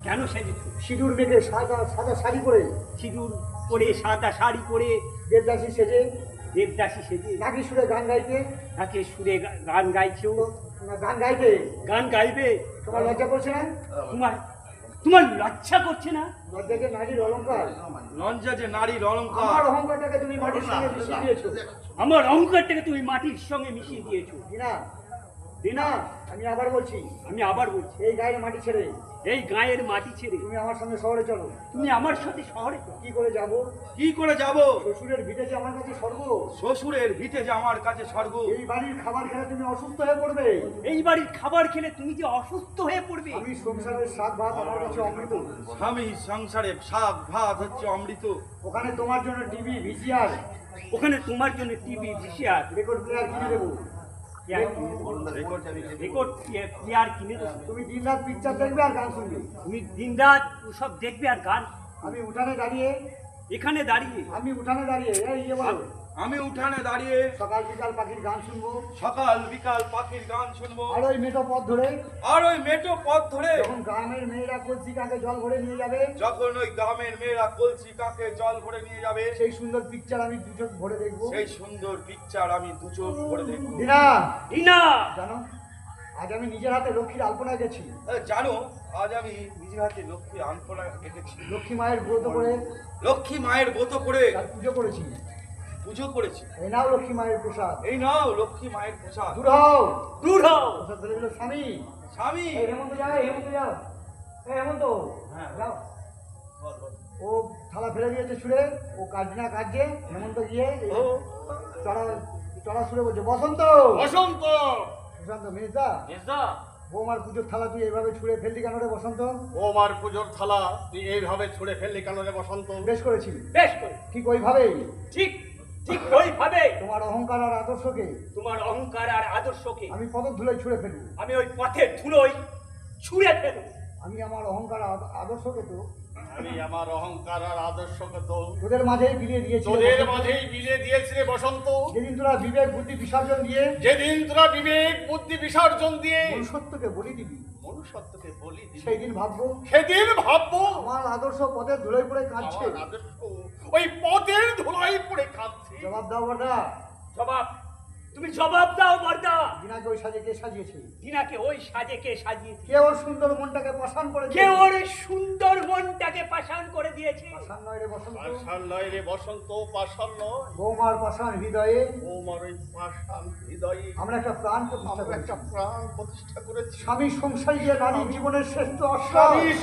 কেন সেজেছ? সিঁদুর মেখে সাদা সাদা শাড়ি পরে, সিঁদুর পরে, সাদা শাড়ি পরে, দেবদাসী সেজে, দেবদাসী সেজে, নাকি সুরে গান গাইতে, তাকে সুরে গান গাইছো। না গান গাইতে গান গাইবে? তোমার লজ্জা করছে না? তোমার তোমার লজ্জা করছে না? লজ্জা যে নারীর অলঙ্কার, লজ্জা যে নারীর অলঙ্কার। আমার অহংকারটাকে তুমি মাটির সঙ্গে মিশিয়ে দিয়েছো। আমার অহংকারটাকে তুমি মাটির সঙ্গে মিশিয়ে দিয়েছো। দিনা দিনা, আমি আবার বলছি, আমি আবার বলছি, এই গায়ের মাটি ছেড়ে এই গায়ের মাটি ছেড়ে তুমি আমার সঙ্গে শহরে চলো। তুমি আমার সাথে শহরে চলো। কি করে যাব? কি করে যাব? শ্বশুরের ভিটে যে আমার কাছে স্বর্গ, শ্বশুরের ভিটে যে আমার কাছে স্বর্গ। এই বাড়ির খাবার খেলে তুমি অসুস্থ হয়ে পড়বে। এই বাড়ির খাবার খেলে তুমি যে অসুস্থ হয়ে পড়বে। আমি সংসারের শাক ভাত আমার কাছে অমৃত। স্বামী সংসারে শাক ভাত হচ্ছে অমৃত। ওখানে তোমার জন্য টিভি ভিসিআর ওখানে তোমার জন্য টিভি ভিসিআর রেকর্ড প্লেয়ার কিনে দেবো। রেকর্ড প্লেয়ার কিনে দেবো। তুমি দিন রাত পিকচার দেখবে আর গান শুনবে। তুমি দিনরাত সব দেখবে আর গান। আমি উঠানে দাঁড়িয়ে এখানে দাঁড়িয়ে এই যে বলো, আমি উঠানে দাঁড়িয়ে সকাল বিকাল পাখির গান শুনবো। সকাল বিকাল পাখির গান শুনবো। আর ওই মেটো পথ ধরে আর ওই মেটো পথ ধরে যখন গ্রামের মেয়েরা কলসি কাকে জল ভরে নিয়ে যাবে, যখন ওই গ্রামের মেয়েরা কলসি কাকে জল ভরে নিয়ে যাবে, সেই সুন্দর পিকচার আমি দু চোখ ভরে দেখবো। সেই সুন্দর পিকচার আমি দু চোখ ভরে দেখবো। দিনা দিনা, জানো, আজ আমি নিজের হাতে লক্ষ্মীর আলপনা গেছি। জানো, আজ আমি নিজের হাতে লক্ষ্মী আনপনা এঁকেছি। লক্ষ্মী মায়ের ব্রত করে লক্ষ্মী মায়ের ব্রত করে তার পুজো করেছি। পুজো করেছি। এই নাও লক্ষ্মী মায়ের প্রসাদ। এই নাও লক্ষ্মী মায়ের প্রসাদ। দূর হও, দূর হও। প্রসাদ ফেলে দিল স্বামী। স্বামী, এই হেমন্ত যাও, হেমন্ত যাও, এই হেমন্ত হ্যাঁ। যাও। ও থালা ফেলে দিয়েছে ছুঁড়ে, ও কাজ না কাজে। হেমন্ত গিয়ে ও চড়া চড়া ছুঁড়ে বলছে, বসন্ত বসন্ত, বসন্ত মেজদা, মেজদা, বৌমার পুজোর থালা তুই এইভাবে ছুঁড়ে ফেললি কেন রে বসন্ত? ওমার পুজোর থালা তুই এইভাবে ছুঁড়ে ফেললি কেন রে বসন্ত? বেশ করেছিলি, বেশ করে, ঠিক ওইভাবেই ঠিক ঠিক ওইভাবে তোমার অহংকার আর আদর্শকে তোমার অহংকার আর আদর্শকে আমি পদধূলায় ছুঁড়ে ফেলবো। আমি ওই পথের ধুলোয় ছুঁড়ে ফেলব। আমি আমার অহংকার আর আদর্শকে তো আমি আমার অহংকার আর আদর্শকে তো তোদের মাঝেই বিলিয়ে দিয়েছি। তোদের মাঝেই বিলিয়ে দিয়েছি রে বসন্ত। যেদিন তোরা বিবেক বুদ্ধি বিসর্জন দিয়ে যেদিন তোরা বিবেক বুদ্ধি বিসর্জন দিয়ে মনুষ্যত্বকে বলি দিবি, মনুষ্যত্বকে বলি দিবি, সেই দিন ভাববো সেদিন ভাববো আমার আদর্শ পথের ধুলোয় পড়ে কাঁদছে। আমার আদর্শ ওই পথের ধুলাই পড়ে কাঁদছে। জবাব দাও বর্দা, জবাব, তুমি জবাব দাও বর্দা। দিনাকে ওই সাজে কে সাজিয়েছে? দিনাকে ওই সাজে কে সাজিয়েছে? কে ওর সুন্দর মনটাকে পাষাণ করে কে দিয়েছে? ওর সুন্দর মনটাকে পাষাণ করে দিয়েছে? পাষাণ নয় রে বসন্ত, পাষাণ নয় রে বসন্ত, পাষাণ নয়। বৌমার পাষাণ হৃদয়ে ওমার ওই পাষাণ হৃদয়ে আমরা একটা প্রাণ প্রতিষ্ঠা আমরা করেছি। একটা প্রাণ প্রতিষ্ঠা করেছি। স্বামী সংসারী যে নারী জীবনের শ্রেষ্ঠ অশ্বাস।